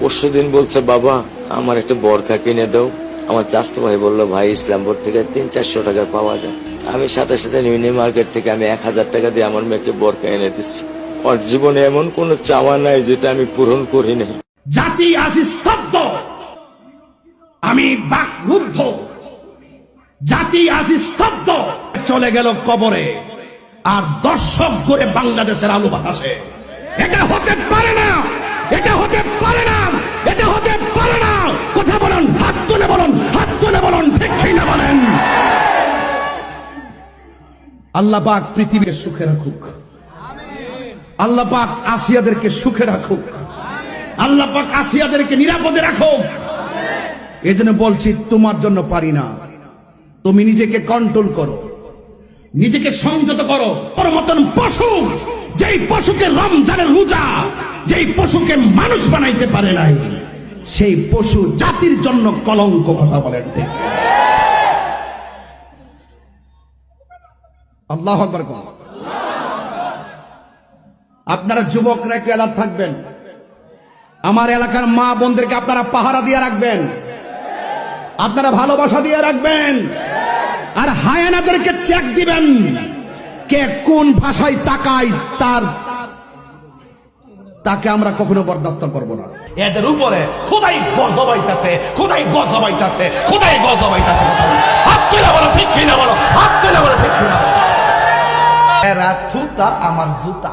পরশুদিন বলছে বাবা আমার একটা বরখা কিনে দাও। আমার চাচতো ভাই বললো ভাই ইসলামপুর থেকে 300-400 টাকা পাওয়া যায়। আমি সাথে সাথে নিউনি মার্কেট থেকে আমি 1000 টাকা দিয়ে আমার মেয়েকে বরখা এনে দিচ্ছি। আমার জীবনে এমন কোন চাওয়া নাই যেটা আমি পূরণ করি নাই। জাতি আজ স্তব্ধ, আমি বাকরুদ্ধ। জাতি আজ স্তব্ধ, চলে গেল কবরে, আর দর্শক করে বাংলাদেশের আলো বাতাসে। এটা হতে পারে না, এটা হতে পারে না, এটা হতে পারে না। কথা বলুন, হাত তুলে বলুন, হাত তুলে বলুন, ঠিক না বলেন। আল্লাহ পাক পৃথিবীর সুখে রাখুক, আল্লাহ পাক আসিয়াদেরকে সুখে রাখুক, আল্লাহ পাক আসিয়াদেরকে নিরাপদে রাখুক। এই জন্য বলছি তোমার জন্য পারি না, তুমি নিজেকে কন্ট্রোল করো, নিজেকে সংযত করো। তোর মতন পশু, যেই পশুকে রমজানের রোজা, যেই পশুকে মানুষ বানাইতে পারে নাই, সেই পশু জাতির জন্য কলঙ্ক। কথা বলেন ঠিক? আল্লাহু আকবার। আপনারা যুবকরা একটু অ্যালার্ট থাকবেন। আমার এলাকার মা বোনদেরকে আপনারা পাহারা দিয়ে রাখবেন, আপনারা ভালোবাসা দিয়ে রাখবেন, আর হায়ানাদেরকে চেক দিবেন কে কোন ভাষায় তাকায়, তাকে আমরা কখনো বরদাস্ত করব না। এদের উপরে খোদাই গজবাইতাছে, খোদাই গজবাইতাছে, খোদাই গজবাইতাছে। হাত তুলে বলো ঠিক কিনা বলো, হাত তুলে বলো ঠিক কিনা। এরা থুতা আমার জুতা।